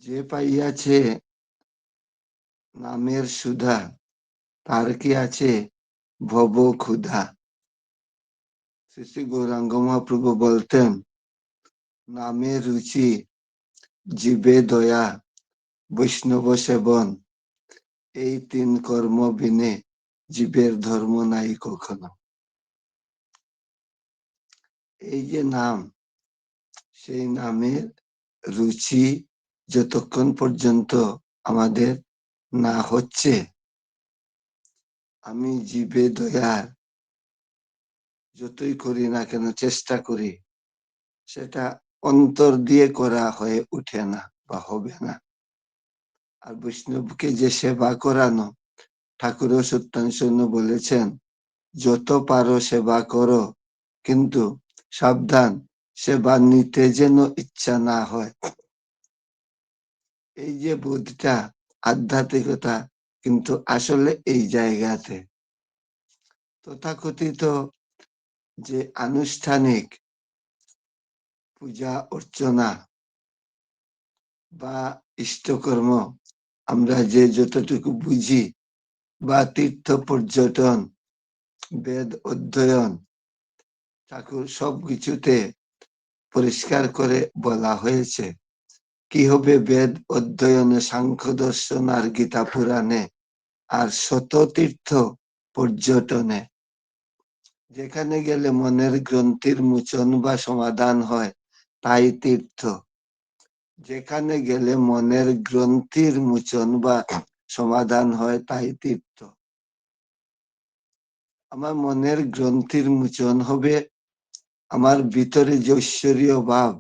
যে পাইয়াছে নামের সুধা, তার কি আছে ভব ক্ষুধা। শ্রী শ্রী গৌরাঙ্গ মহাপ্রভু বলতেন, নামের রুচি, জীবে দয়া, বৈষ্ণব সেবন, এই তিন কর্ম বিনে জীবের ধর্ম নাই কখনো। এই যে নাম, সেই নামের রুচি যতক্ষণ পর্যন্ত আমাদের না হচ্ছে, আমি জীবে দয়ার যতই করি না কেন, চেষ্টা করি, সেটা অন্তর দিয়ে করা হয়ে উঠে না বা হবে না। আর বৈষ্ণবকে যে সেবা করানো, ঠাকুরও সত্যানুসন্ন বলেছেন, যত পারো সেবা করো, কিন্তু সাবধান, সেবা নিতে যেন ইচ্ছা না হয়। এই যে বোধটা, আধ্যাত্মিকতা কিন্তু আসলে এই জায়গাতে। তথাকথিত যে আনুষ্ঠানিক পূজা অর্চনা বা ইষ্টকর্ম, আমরা যে যতটুকু বুঝি, বা তীর্থ পর্যটন, বেদ অধ্যয়ন, ঠাকুর সবকিছুতে পরিষ্কার করে বলা হয়েছে কি হবে বেদ অধ্যয়নে, সাংখ্য দর্শন আর গীতা পুরাণে, আর শত তীর্থ পর্যটনে। যেখানে গেলে মনের গ্রন্থির মোচন বা সমাধান হয়, তাই তীর্থ। যেখানে গেলে মনের গ্রন্থির মোচন বা সমাধান হয়, তাই তীর্থ। আমার মনের গ্রন্থির মোচন হবে, আমার ভিতরে যে ঐশ্বরীয় ভাব,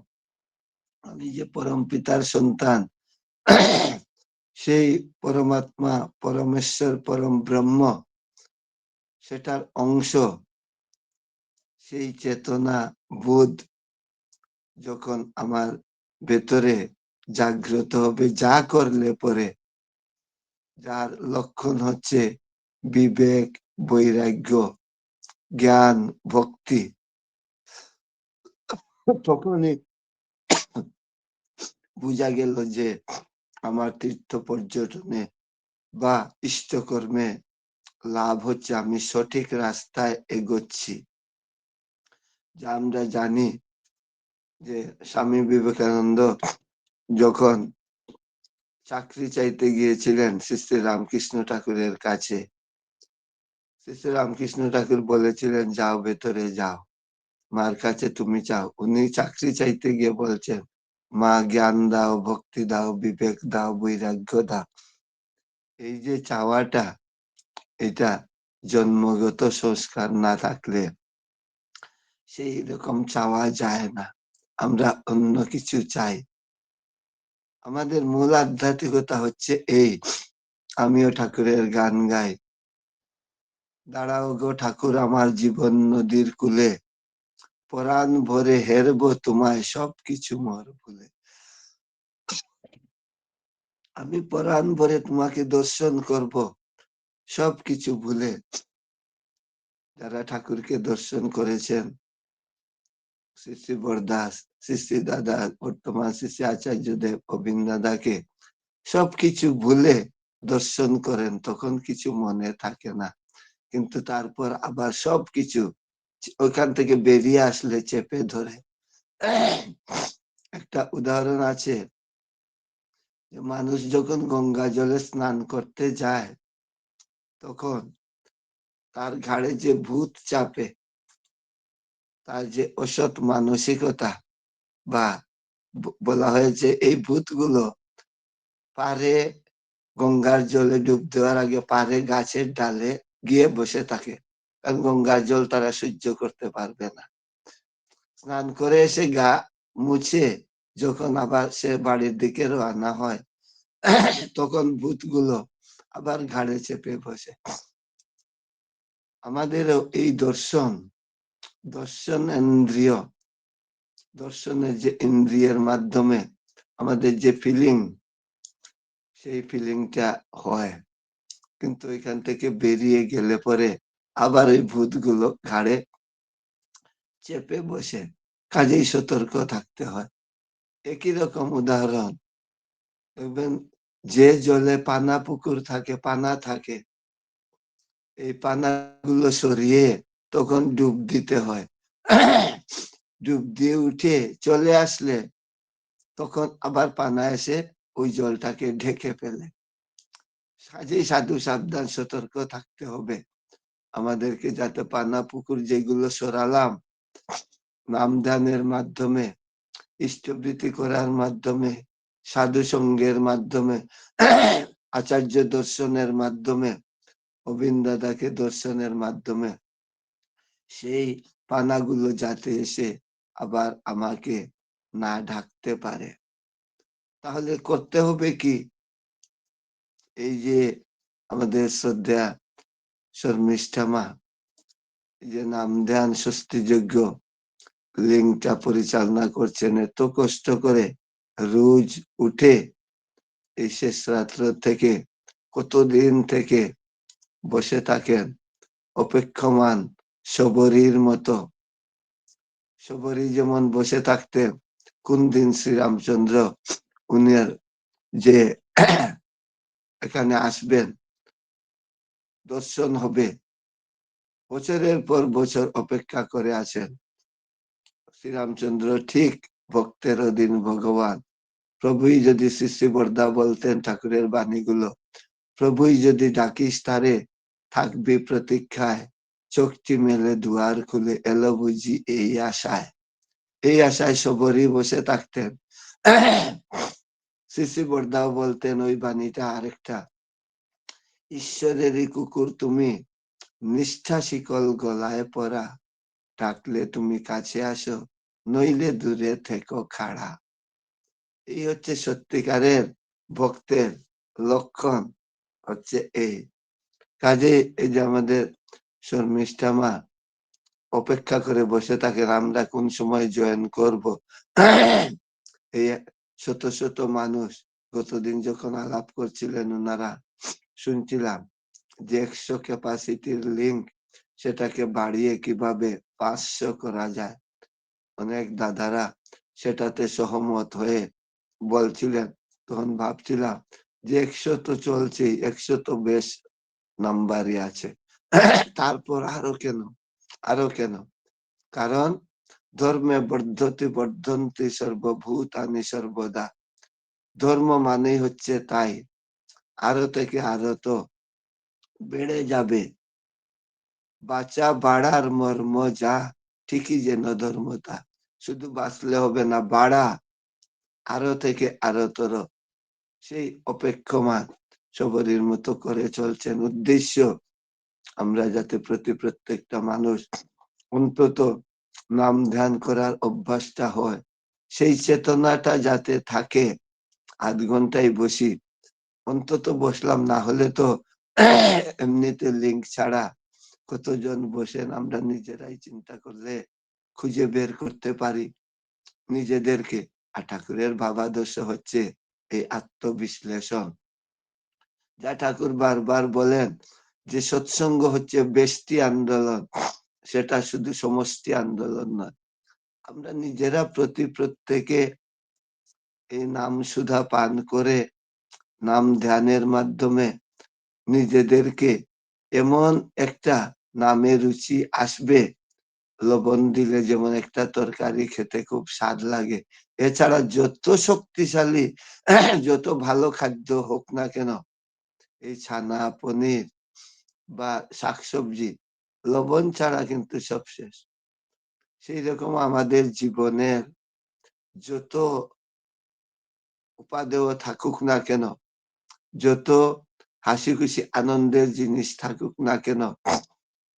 আমি যে পরম পিতার সন্তান, সেই পরমাত্মা, পরমেশ্বর, পরম ব্রহ্ম, সেটার অংশ, সেই চেতনা বোধ যখন আমার ভেতরে জাগ্রত হবে, যা করলে পরে, যার লক্ষণ হচ্ছে বিবেক, বৈরাগ্য, জ্ঞান, ভক্তি, তখনই বোঝা গেল যে আমার তীর্থ পর্যটনে বা ইষ্টকর্মে লাভ হচ্ছে, আমি সঠিক রাস্তায় এগোচ্ছি। যা আমরা জানি যে স্বামী বিবেকানন্দ যখন চাকরি চাইতে গিয়েছিলেন শ্রী শ্রী রামকৃষ্ণ ঠাকুরের কাছে, শ্রী শ্রী রামকৃষ্ণ ঠাকুর বলেছিলেন, যাও ভেতরে যাও, মার কাছে তুমি চাও। উনি চাকরি চাইতে গিয়ে বলছেন, মা জ্ঞান দাও, ভক্তি দাও, বিবেক দাও, বৈরাগ্য দাও। এই যে চাওয়াটা, এটা জন্মগত সংস্কার না থাকলে সেই রকম চাওয়া যায় না। আমরা অন্য কিছু চাই। আমাদের মূল আধ্যাত্মিকতা হচ্ছে এই, আমিও ঠাকুরের গান গাই, দাঁড়াও গো ঠাকুর আমার জীবন নদীর কূলে, পরাণ ভরে হেরব তোমায় সবকিছু মোর ভুলে। আমি পরাণ ভরে তোমাকে দর্শন করব সবকিছু ভুলে। যারা ঠাকুরকে দর্শন করেছেন, শ্রী শ্রী বরদাস, শ্রী শ্রী দাদা, বর্তমান শ্রী শ্রী আচার্য দেব, গোবিন্দ দাদাকে সবকিছু ভুলে দর্শন করেন, তখন কিছু মনে থাকে না। কিন্তু তারপর আবার সবকিছু ওইখান থেকে বেরিয়ে আসলে চেপে ধরে। একটা উদাহরণ আছে, যে মানুষ যখন গঙ্গা জলে স্নান করতে যায়, তখন তার ঘাড়ে যে ভূত চাপে, তার যে অসৎ মানসিকতা, বা বলা হয়েছে এই ভূতগুলো পারে গঙ্গার জলে ডুব দেওয়ার আগে পারে গাছের ডালে গিয়ে বসে থাকে, কারণ গঙ্গার জল তারা সহ্য করতে পারবে না। স্নান করে এসে গা মুছে যখন আবার সে বাড়ির দিকে রওনা হয়, তখন ভূতগুলো আবার ঘাড়ে চেপে বসে। আমাদেরও এই দর্শন, দর্শন ইন্দ্রিয়, দর্শনের যে ইন্দ্রিয়ের মাধ্যমে আমাদের যে ফিলিং, সেই ফিলিংটা হয়, কিন্তু এখান থেকে বেরিয়ে গেলে পরে আবার ওই ভূতগুলো ঘাড়ে চেপে বসে। কাজেই সতর্ক থাকতে হয়। একই রকম উদাহরণ, দেখবেন যে জলে পানা পুকুর থাকে, পানা থাকে, এই পানাগুলো সরিয়ে তখন ডুব দিতে হয়। ডুব দিয়ে উঠে চলে আসলে তখন আবার পানা এসে ওই জলটাকে ঢেকে ফেলে। কাজেই সাধু সাবধান সতর্ক থাকতে হবে আমাদেরকে, যাতে পানা পুকুর যেগুলো সরালাম নাম ধ্যানের মাধ্যমে, ইষ্টবৃত্তি করার মাধ্যমে, সাধু সঙ্গের মাধ্যমে, আচার্য দর্শনের মাধ্যমে, গোবিন্দ দাদাকে দর্শনের মাধ্যমে, সেই পানাগুলো যাতে এসে আবার আমাকে না ঢাকতে পারে। তাহলে করতে হবে কি, এই যে আমাদের শ্রদ্ধা শর্মিষ্ঠা মা এই যে নাম ধ্যান স্বস্তি যজ্ঞ লিঙ্কটা পরিচালনা করছেন, এত কষ্ট করে রোজ উঠে এই শেষ রাত্র থেকে কতদিন থেকে বসে থাকেন অপেক্ষমান শবরীর মতো। শবরী যেমন বসে থাকতেন কোন দিন শ্রীরামচন্দ্র উনার যে এখানে আসবেন, দর্শন হবে, বছরের পর বছর অপেক্ষা করে আছেন। শ্রীরামচন্দ্র ঠিক ভক্তের অধীন ভগবান। প্রভুই যদি শ্রী শ্রী বরদা বলতেন ঠাকুরের বাণীগুলো, প্রভুই যদি ডাকিস তারে থাকবে প্রতীক্ষায়, চোখটি মেলে দুয়ার খুলে এলো বুঝি এই আশায়। এই আশায় সবরই বসে থাকতেন। শ্রী শ্রী বরদাও বলতেন ওই বাণীটা আরেকটা, ঈশ্বরেরই কুকুর তুমি, নিষ্ঠা শিকল গলায় পরা, ডাকলে তুমি কাছে আসো, নইলে দূরে থেকো খাড়া। এই হচ্ছে সত্যিকারের ভক্তের লক্ষণ, হচ্ছে এই। কাজে এই যে আমাদের শর্মিষ্ঠা মা অপেক্ষা করে বসে থাকেন আমরা কোন সময় জয়েন করব। এই শত শত মানুষ গতদিন যখন আলাপ করছিলেন ওনারা, শুনছিলাম যে 100 ক্যাপাসিটির লিঙ্ক সেটাকে বাড়িয়ে কিভাবে 500 করা যায়। অনেক দাদারা সেটাতে সহমত হয়ে বলছিলেন। তখন ভাবছিলাম যে 100 তো চলছেই, 100 তো বেশ নাম্বারই আছে, তারপর আরো কেন, আরো কেন? কারণ ধর্মে বর্ধতি বর্ধন্তি সর্বভূতানি সর্বদা। ধর্ম মানেই হচ্ছে তাই, আরো থেকে আরো তো বেড়ে যাবে। বাঁচা বাড়ার মর্ম যা, ঠিকই যেন ধর্মতা। শুধু বাঁচলে হবে না, বাড়া, আরো থেকে আরো তর, সেই অপেক্ষমান সবরীর মতো করে চলছেন। উদ্দেশ্য আমরা যাতে প্রত্যেকটা মানুষ অন্তত নাম ধ্যান করার অভ্যাসটা হয়, সেই চেতনাটা যাতে থাকে। 8 ঘন্টায় বসি, অন্তত বসলাম, না হলে তো এমনিতে লিঙ্ক ছাড়া কতজন বসেন আমরা নিজেরাই চিন্তা করলে খুঁজে বের করতে পারি নিজেদেরকে। আর ঠাকুরের ভাবাদর্শ হচ্ছে এই আত্মবিশ্লেষণ, যা ঠাকুর বারবার বলেন যে সৎসঙ্গ হচ্ছে ব্যষ্টি আন্দোলন, সেটা শুধু সমষ্টি আন্দোলন নয়। আমরা নিজেরা প্রত্যেকে এই নাম সুধা পান করে নাম ধ্যানের মাধ্যমে নিজেদেরকে এমন একটা নামে রুচি আসবে, লবণ দিলে যেমন একটা তরকারি খেতে খুব স্বাদ লাগে, এছাড়া যত শক্তিশালী যত ভালো খাদ্য হোক না কেন, এই ছানা পনির বা শাকসবজি, লবণ ছাড়া কিন্তু সব শেষ। সেই রকম আমাদের জীবনের যত উপাদেয় থাকুক না কেন, যত হাসি খুশি আনন্দের জিনিস থাকুক না কেন,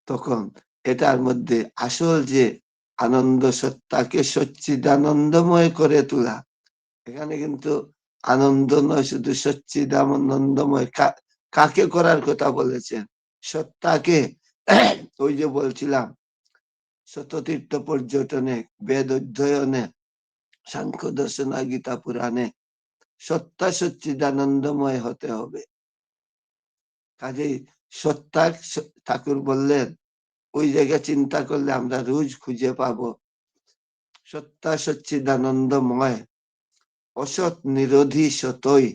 তখন এটার মধ্যে আসল যে আনন্দ সত্তাকে সচ্চিদানন্দময় করে তোলা, এখানে কিন্তু আনন্দ নয়, শুধু সচ্চিদানন্দময়। কাকে করার কথা বলেছেন? সত্তাকে। ওই যে বলছিলাম শততীর্থ পর্যটনে, বেদ অধ্যয়নে, সাংখ্য দর্শনা, গীতা পুরাণে সত্তা সচ্চিদানন্দময় হতে হবে। কাজেই সত্তা, ঠাকুর বললেন ওই জায়গায় চিন্তা করলে আমরা রোজ খুঁজে পাবো সত্তা সচ্চিদানন্দময়, অসৎ নিরোধী সতই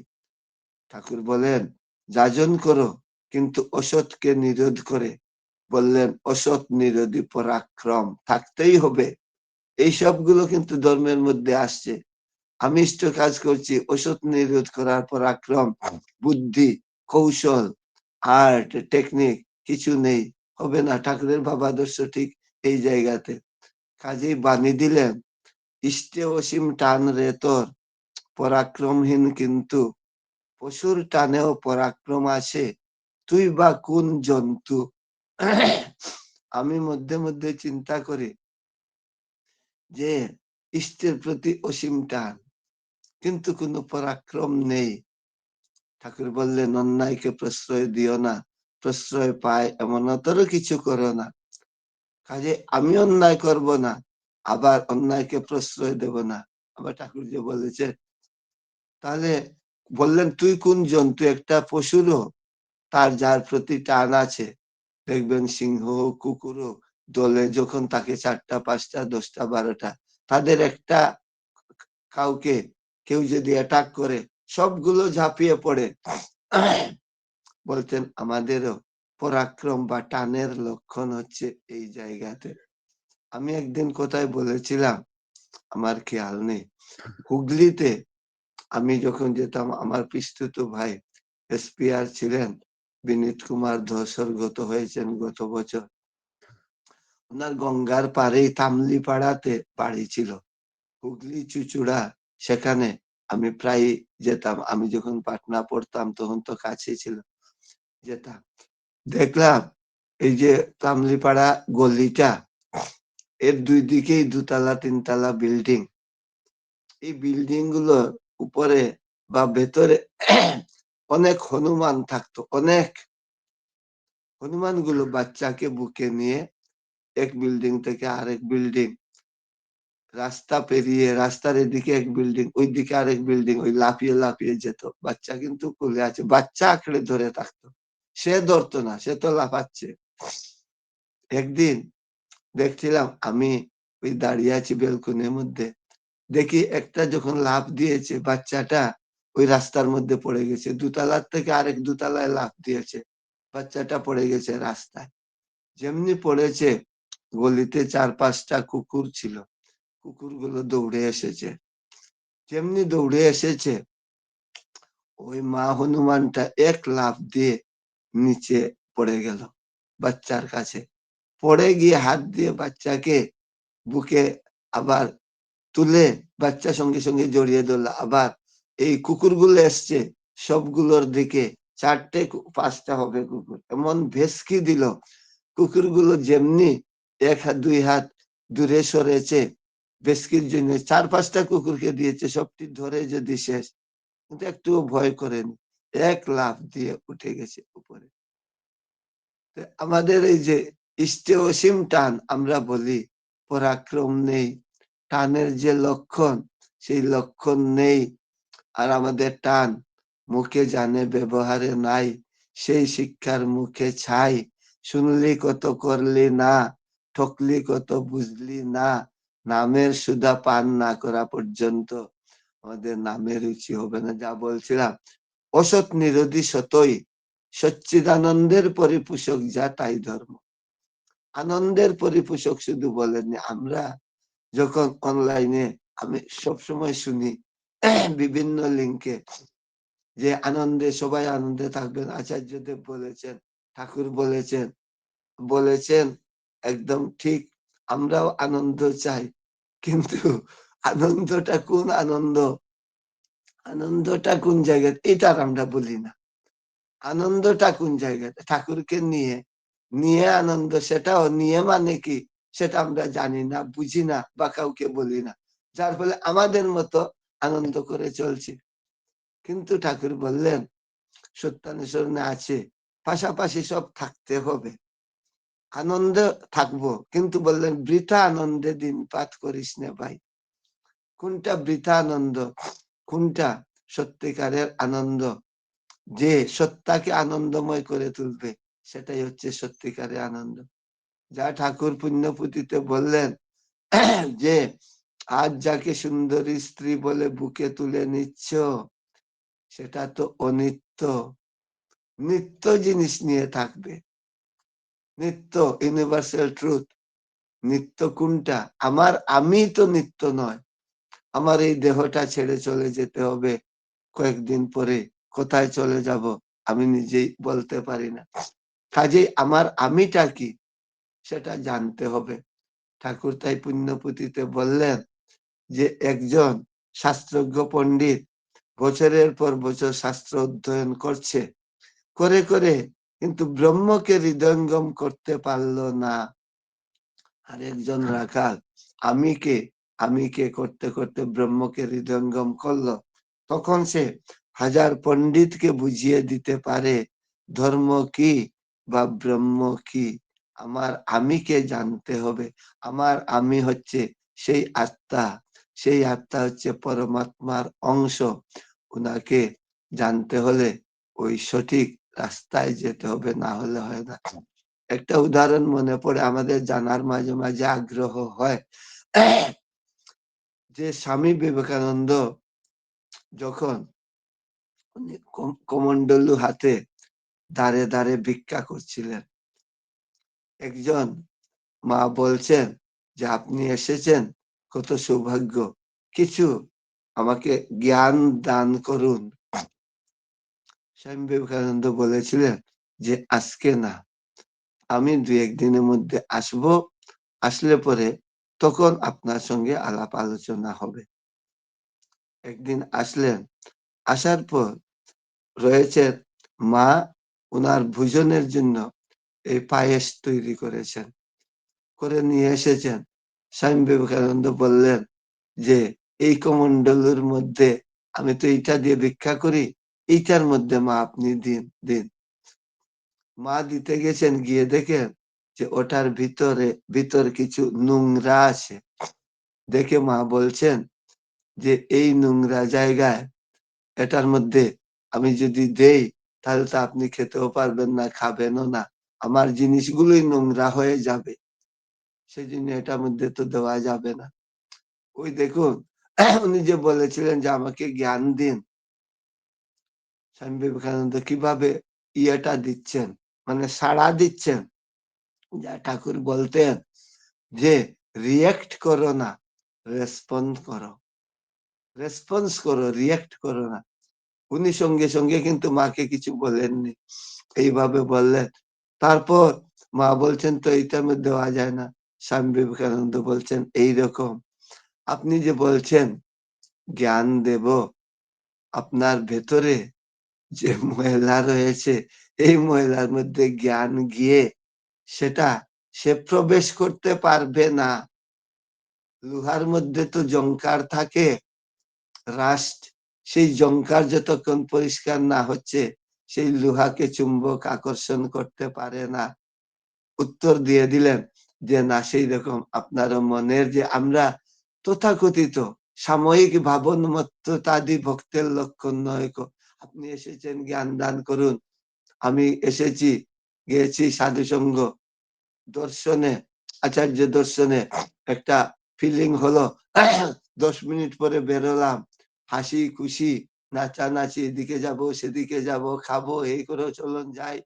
ঠাকুর বলেন যাজন করো কিন্তু অসৎকে নিরোধ করে, বললেন অসৎ নিরোধী পরাক্রম থাকতেই হবে। এই সবগুলো কিন্তু ধর্মের মধ্যে আসছে। আমি ইষ্ট কাজ করছি, অসৎ নিরোধ করার পরাক্রম, বুদ্ধি, কৌশল, আর্ট, টেকনিক কিছু নেই, হবে না। ঠাকুরের ভাবাদর্শ ঠিক এই জায়গাতে। কাজেই বাণী দিলেন ইষ্টে অসীম টান রে তোর, পরাক্রমহীন কিন্তু পশুর টানেও পরাক্রম আছে, তুই বা কোন জন্তু। আমি মধ্যে মধ্যে চিন্তা করি যে ইষ্টের প্রতি অসীম টান, কিন্তু কোনো পরাক্রম নেই। ঠাকুর বললেন অন্যায়কে প্রশ্রয় দিও না, প্রশ্রয় পায় এমন অতর কিছু করো না। কাজে আমি অন্যায় করব না, আবার অন্যায়কে প্রশ্রয় দেব না। আবার ঠাকুর যে বলেছে, তাহলে বললেন তুই কোন জন্তু, একটা পশুরও তার যার প্রতি টান আছে, দেখবেন সিংহ কুকুর দলে যখন তাকে 4টা 5টা 10টা 12টা, তাদের একটা কাউকে কেউ যদি অ্যাটাক করে সবগুলো ঝাঁপিয়ে পড়ে। বলতেন আমাদেরও পরাক্রম বা টানের লক্ষণ হচ্ছে এই জায়গাতে। আমি একদিন কোথায় বলেছিলাম আমার খেয়াল নেই, হুগলিতে আমি যখন যেতাম, আমার পিস্তুত ভাই এসপিআর ছিলেন বিনীত কুমার ধর, স্বর্গত হয়েছেন গত বছর। ওনার গঙ্গার পাড়েই তামলিপাড়াতে বাড়ি ছিল, হুগলি চুচুড়া, সেখানে আমি প্রায় যেতাম। আমি যখন পাটনা পড়তাম তখন তো কাছে ছিল, যেতাম। দেখলাম এই যে তামলিপাড়া গলিটা, এর দুই দিকেই 2তলা 3তলা বিল্ডিং। এই বিল্ডিং গুলোর উপরে বা ভেতরে অনেক হনুমান থাকতো, অনেক হনুমান গুলো বাচ্চাকে বুকে নিয়ে এক বিল্ডিং থেকে আরেক বিল্ডিং, রাস্তা পেরিয়ে, রাস্তার এদিকে এক বিল্ডিং, ওই দিকে আরেক বিল্ডিং, ওই লাফিয়ে লাফিয়ে যেত। বাচ্চা কিন্তু কোলে আছে, বাচ্চা আঁকড়ে ধরে থাকতো, সে ধরতো না, সে তো লাফাচ্ছে। একদিন দেখছিলাম আমি ওই দাঁড়িয়ে আছি বেলকনির মধ্যে, দেখি একটা যখন লাফ দিয়েছে বাচ্চাটা ওই রাস্তার মধ্যে পড়ে গেছে, 2তলার থেকে আরেক 2তলায় লাফ দিয়েছে, বাচ্চাটা পড়ে গেছে রাস্তায়। যেমনি পড়েছে, গলিতে 4-5টা কুকুর ছিল, কুকুরগুলো দৌড়ে এসেছে। যেমনি দৌড়ে এসেছে, ওই মা হনুমানটা এক লাফ দিয়ে নিচে পড়ে গেল বাচ্চার কাছে, পড়ে গিয়ে হাত দিয়ে বাচ্চাকে বুকে আবার তুলে বাচ্চা সঙ্গে সঙ্গে জড়িয়ে ধরলো। আবার এই কুকুরগুলো এসছে সবগুলোর দিকে, 4টে 5টা হবে কুকুর, এমন ভেসকি দিল, কুকুরগুলো যেমনি 1 হাত 2 হাত দূরে সরেছে, ভেসকির জন্য 4-5টা কুকুরকে দিয়েছে, সবটি ধরে যদি শেষ, কিন্তু একটুও ভয় করেনি, এক লাফ দিয়ে উঠে গেছে উপরে। আমাদের এই যে ইষ্টে অসীম টান, আমরা বলি পরাক্রম নেই, টানের যে লক্ষণ সেই লক্ষণ নেই। আর আমাদের টান মুখে জানে ব্যবহারে নাই, সেই শিক্ষার মুখে ছাই, শুনলি কত করলি না, ঠকলি কত বুঝলি না, নামের সুধা পান না করা পর্যন্ত আমাদের নামের রুচি হবে না। যা বলছিলাম, অসৎ নিরোধী সতই, সচ্চিদানন্দের পরিপোষক যা তাই ধর্ম। আনন্দের পরিপোষক শুধু বলেননি, আমরা যখন অনলাইনে আমি সবসময় শুনি বিভিন্ন লিঙ্কে যে আনন্দে, সবাই আনন্দে থাকবেন, আচার্যদেব বলেছেন, ঠাকুর বলেছেন, বলেছেন একদম ঠিক, আমরাও আনন্দ চাই, কিন্তু আনন্দটা কোন আনন্দ, আনন্দটা কোন জায়গায়, এটা আমরা বলি না। আনন্দটা কোন জায়গাতে, ঠাকুরকে নিয়ে, নিয়ে আনন্দ, সেটাও নিয়ে মানে কি সেটা আমরা জানি না, বুঝি না, বা কাউকে বলি না, যার ফলে আমাদের মতো আনন্দ করে চলছি। কিন্তু ঠাকুর বললেন সত্যানুসরণে আছে, পাশাপাশি সব থাকতে হবে, আনন্দ থাকবো, কিন্তু বললেন বৃথা আনন্দে দিনপাত করিস না ভাই। কোনটা বৃথা আনন্দ, কোনটা সত্যিকারের আনন্দ, যে সত্তাকে আনন্দময় করে তুলবে, সেটাই হচ্ছে সত্যিকারের আনন্দ। যা ঠাকুর পুণ্যপুঁথিতে বললেন যে আজ যাকে সুন্দরী স্ত্রী বলে বুকে তুলে নিচ্ছ, সেটা তো অনিত্য। নিত্য জিনিস নিয়ে থাকবে, নিত্য ইউনিভার্সাল ট্রুথ। নিত্য কোনটা? আমার আমি তো নিত্য নয়। আমার এই দেহটা ছেড়ে চলে যেতে হবে কয়েকদিন পরে। কোথায় চলে যাব আমি নিজেই বলতে পারি না। কাজেই আমার আমিটা কি সেটা জানতে হবে। ঠাকুর তাই পুণ্যপুঁথিতে বললেন যে একজন শাস্ত্রজ্ঞ পণ্ডিত বছরের পর বছর শাস্ত্র অধ্যয়ন করছে, করে করে কিন্তু ব্রহ্মকে হৃদয়ঙ্গম করতে পারলো না। আর একজন রাখাল আমিকে আমিকে করতে করতে ব্রহ্মকে হৃদয়ঙ্গম করলো। তখন সে হাজার পণ্ডিতকে বুঝিয়ে দিতে পারে ধর্ম কি বা ব্রহ্ম কি। আমার আমিকে জানতে হবে। আমার আমি হচ্ছে সেই আত্মা, সেই আত্মা হচ্ছে পরমাত্মার অংশ। উনাকে জানতে হলে ওই সঠিক রাস্তায় যেতে হবে, না হলে হয় না। একটা উদাহরণ মনে পড়ে, আমাদের জানার মাঝে মাঝে আগ্রহ হয় যে স্বামী বিবেকানন্দ যখন উনি কমণ্ডলু হাতে দাঁড়ে দাঁড়ে ভিক্ষা করছিলেন, একজন মা বলছেন যে আপনি এসেছেন, কত সৌভাগ্য, কিছু আমাকে জ্ঞান দান করুন। স্বামী বিবেকানন্দ বলেছিলেন যে আজকে না, আমি 2-1 দিনের মধ্যে আসব, আসলে পরে তখন আপনার সঙ্গে আলাপ আলোচনা হবে। একদিন আসলেন, আসার পর রয়েছে মা উনার ভোজনের জন্য এই পায়েস তৈরি করেছেন, করে নিয়ে এসেছেন। স্বামী বিবেকানন্দ বললেন যে এই কমণ্ডলুর মধ্যে আমি তো এইটা দিয়ে ভিক্ষা করি, এইটার মধ্যে মা আপনি দিন দিন। মা দিতে গেছেন, গিয়ে দেখেন যে ওটার ভিতর কিছু নোংরা আছে। দেখে মা বলছেন যে এই নোংরা জায়গায় এটার মধ্যে আমি যদি দেই তাহলে তো আপনি খেতেও পারবেন না, খাবেনও না, আমার জিনিসগুলোই নোংরা হয়ে যাবে, সেই জন্য এটার মধ্যে তো দেওয়া যাবে না। ওই দেখুন উনি যে বলেছিলেন যে আমাকে জ্ঞান দিন, স্বামী বিবেকানন্দ কিভাবে ইয়েটা দিচ্ছেন, মানে সাড়া দিচ্ছেন। যা ঠাকুর বলতেন যে রিয়েক্ট করো না, রেসপন্স করো, রেসপন্স করো, রিয়েক্ট করো না। উনি সঙ্গে সঙ্গে কিন্তু মাকে কিছু বলেননি, এইভাবে বললেন। তারপর মা বলছেন তো এইটার মধ্যে দেওয়া যায় না। স্বামী বিবেকানন্দ বলছেন এইরকম আপনি যে বলছেন জ্ঞান দেব, আপনার ভেতরে যে ময়লা রয়েছে এই ময়লার মধ্যে জ্ঞান গিয়ে সেটা সে প্রবেশ করতে পারবে না। লোহার মধ্যে তো জংকার থাকে, রাস্ট, সেই জংকার যতক্ষণ পরিষ্কার না হচ্ছে সেই লোহাকে চুম্বক আকর্ষণ করতে পারে না। উত্তর দিয়ে দিলেন যে না, সেই রকম আপনার মনের যে আমরা তথাকথিত সাময়িক ভাবনমত্ততাদি ভক্তের লক্ষণ নয়। আপনি এসেছেন জ্ঞান দান করুন, আমি এসেছি, গিয়েছি সাধুসঙ্গ দর্শনে, আচার্য দর্শনে, একটা ফিলিং হলো 10 মিনিট পরে বেরোলাম, হাসি খুশি নাচানাচি, এদিকে যাব সেদিকে যাব, খাবো, এই করে চলুন যাই,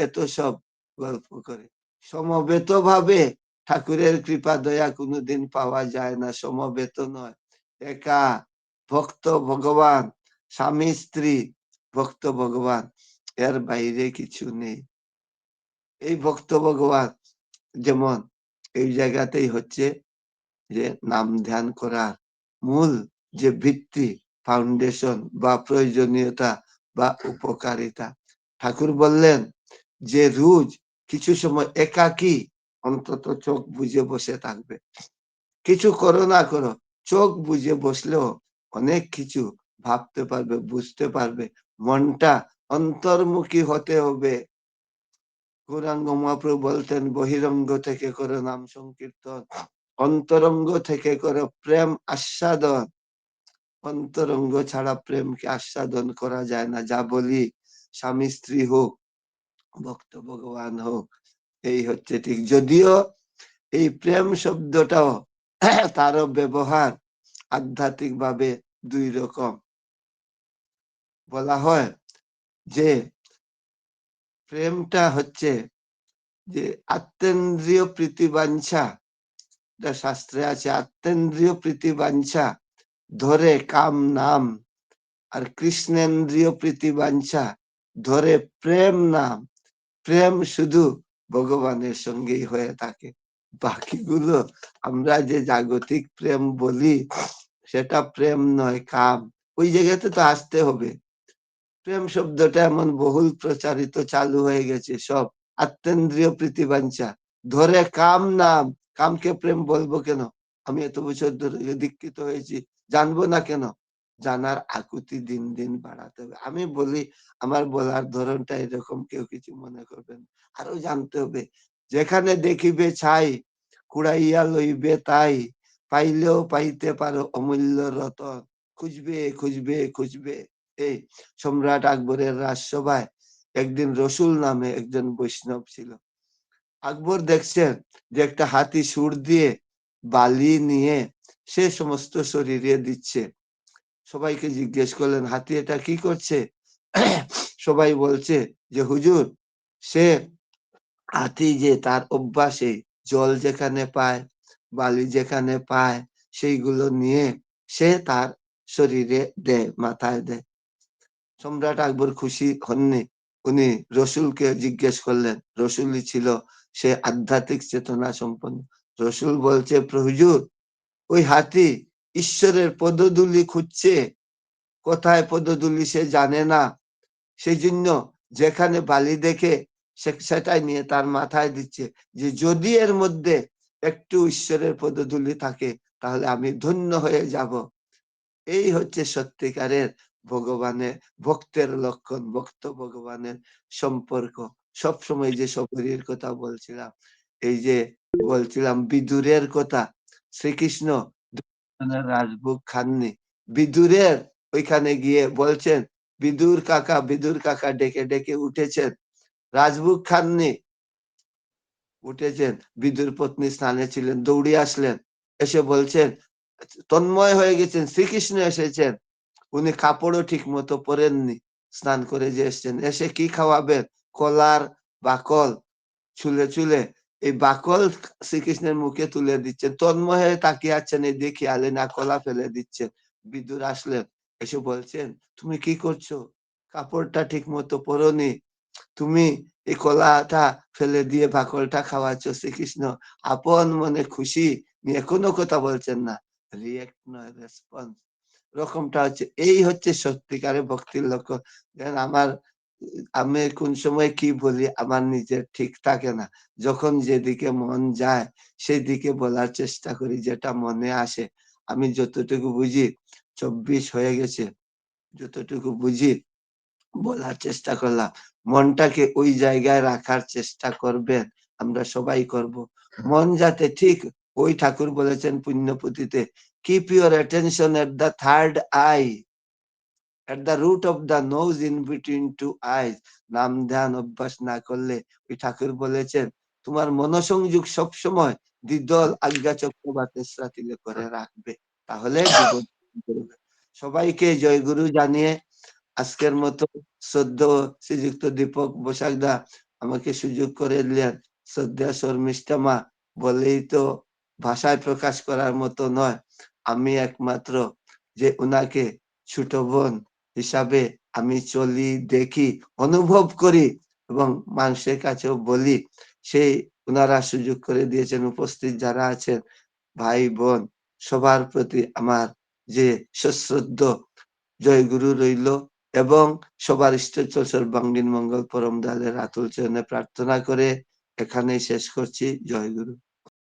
এত সব গল্প করে। সমবেত ভাবে ঠাকুরের কৃপা দয়া কোনোদিন পাওয়া যায় না, সমবেত নয়, একা ভক্ত ভগবান, স্বামী স্ত্রী ভক্ত ভগবান, এর বাইরে কিছু নেই। এই ভক্ত ভগবান যেমন এই জায়গাতেই হচ্ছে যে নাম ধ্যান করার মূল যে ভিত্তি, ফাউন্ডেশন বা প্রয়োজনীয়তা বা উপকারিতা। ঠাকুর বললেন যে রোজ কিছু সময় একাকী অন্তত চোখ বুঝে বসে থাকবে, কিছু করো না করো, চোখ বুঝে বসলেও অনেক কিছু ভাবতে পারবে, বুঝতে পারবে। মনটা অন্তর্মুখী হতে হবে। গৌরাঙ্গ মহাপ্রভু বলতেন বহিরঙ্গ থেকে করো নাম সংকীর্তন, অন্তরঙ্গ থেকে করো প্রেম আস্বাদন। অন্তরঙ্গ ছাড়া প্রেমকে আস্বাদন করা যায় না। যা বলি স্বামী স্ত্রী হোক, ভক্ত ভগবান হোক, এই হচ্ছে ঠিক। যদিও এই প্রেম শব্দটাও তারও ব্যবহার আধ্যাত্মিক ভাবে 2 রকম। বলা হয় যে প্রেমটা হচ্ছে যে আত্মেন্দ্রিয় প্রীতিবাঞ্ছা, শাস্ত্রে আছে আত্মেন্দ্রিয় প্রীতিবাঞ্ছা ধরে কাম নাম, আর কৃষ্ণেন্দ্রিয় প্রীতিবাঞ্ছা ধরে প্রেম নাম। প্রেম শুধু ভগবানের সঙ্গেই হয়ে থাকে, বাকিগুলো আমরা যে জাগতিক প্রেম বলি সেটা প্রেম নয়, কাম। ওই জায়গাতে তো আসতে হবে। প্রেম শব্দটা এমন বহুল প্রচারিত চালু হয়ে গেছে, সব আত্মেন্দ্রিয় প্রীতিবাঞ্ছা ধরে কাম নাম। কামকে প্রেম বলবো কেন? আমি এত বছর ধরে দীক্ষিত হয়েছি, জানবো না কেন? জানার আকুতি দিন দিন বাড়াতে হবে। আমি বলি, আমার বলার ধরনটা এরকম, কেউ কিছু মনে করবেন। আরো জানতে হবে, যেখানে দেখিবে ছাই কুড়াইয়া লইবে তাই, পাইলেও পাইতে পারো অমূল্য রতন। খুঁজবে খুঁজবে খুঁজবে। এই সম্রাট আকবরের রাজসভায় একদিন রসুল নামে একজন বৈষ্ণব ছিল। আকবর দেখছেন যে একটা হাতি সুর দিয়ে বালি নিয়ে সে সমস্ত শরীরে দিচ্ছে। সবাইকে জিজ্ঞেস করলেন, হাতি এটা কি করছে? সবাই বলছে যে হুজুর, সে হাতি যে তার অভ্যাসে জল যেখানে পায়, বালি যেখানে পায়, সেইগুলো নিয়ে সে তার শরীরে দেয়, মাথায় দেয়। সম্রাট আকবর খুশি হননি। উনি রসুলকে জিজ্ঞেস করলেন, রসুলই ছিল সে আধ্যাত্মিক চেতনা সম্পন্ন। রসুল বলছে, হুজুর, ওই হাতি ঈশ্বরের পদধূলি খুঁজছে, কোথায় পদধূলি সে জানে না, সেই জন্য যেখানে বালি দেখে সেটাই নিয়ে তার মাথায় দিচ্ছে, যে যদি এর মধ্যে একটু ঈশ্বরের পদধূলি থাকে তাহলে আমি ধন্য হয়ে যাব। এই হচ্ছে সত্যিকারের ভগবানের ভক্তের লক্ষণ, ভক্ত ভগবানের সম্পর্ক। সব সময় যে সবরীর কথা বলছিলাম, এই যে বলছিলাম বিদুরের কথা, শ্রীকৃষ্ণ রাজভোগ খাননি। বিদুরের ওইখানে গিয়ে বলছেন, বিদুর কাকা ডেকে ডেকে উঠেছেন, রাজভোগ খাননি। উঠেছেন, বিদুর পত্নী স্নানে ছিলেন, দৌড়ে আসলেন, এসে বলছেন, তন্ময় হয়ে গেছেন, শ্রীকৃষ্ণ এসেছেন। উনি কাপড়ও ঠিক মতো পরেননি, স্নান করে যে এসছেন, এসে কি খাওয়াবেন? কলার বাকল ছুলে ছুলে এই বাকল শ্রীকৃষ্ণের মুখে তুলে দিচ্ছেন। তন্ময় হয়ে তাকিয়ে আছেন, এই দেখি আলে না কলা ফেলে দিচ্ছেন। বিদুর আসলেন, এসে বলছেন, তুমি কি করছো? কাপড়টা ঠিক মতো পরনি, তুমি এই কলাটা ফেলে দিয়ে বাকলটা খাওয়াচ্ছ। শ্রীকৃষ্ণ আপন মনে খুশি নিয়ে কোনো কথা বলছেন না, রিয়েক্ট নয়, রেসপন্স। রকমটা হচ্ছে, এই হচ্ছে সত্যিকারের ভক্তির লক্ষণ। আমার, আমি কোন সময় কি বলি আমার নিজের ঠিক থাকে না, যখন যেদিকে মন যায় সেই দিকে বলার চেষ্টা করি, যেটা মনে আসে। আমি যতটুকু বুঝি, 24 হয়ে গেছে, যতটুকু বুঝি বলার চেষ্টা করলাম। মনটাকে ওই জায়গায় রাখার চেষ্টা করবেন, আমরা সবাই করব। মন যাতে ঠিক, ওই ঠাকুর বলেছেন পুণ্যপুঁথিতে, keep your attention at the third eye, at the root of the nose in between two eyes। নাম ধ্যান অভ্যাস না করলে, ওই ঠাকুর বলেছেন, তোমার মনোসংযোগ সব সময় দ্বিদল আজ্ঞা চক্র বা তেসরা তিলে করে রাখবে, তাহলে জীবন করবে। সবাইকে জয়গুরু জানিয়ে আজকের মতো শ্রদ্ধ শ্রীযুক্ত দীপক বসাকদা আমাকে সুযোগ করে দিলেন। শ্রদ্ধা শর্মিষ্ঠা মা বলেই তো ভাষায় প্রকাশ করার মতো নয়। আমি একমাত্র যে উনাকে ছোট বোন হিসাবে আমি চলি, দেখি, অনুভব করি এবং মানুষের কাছেও বলি, সেই উনারা সুযোগ করে দিয়েছেন। উপস্থিত যারা আছেন ভাই বোন, সবার প্রতি আমার যে সশ্রদ্ধ জয়গুরু রইল, এবং সবার ইষ্টচল সর্বাঙ্গীন মঙ্গল পরম দয়ালের আতুল চরণে প্রার্থনা করে এখানেই শেষ করছি। জয়গুরু।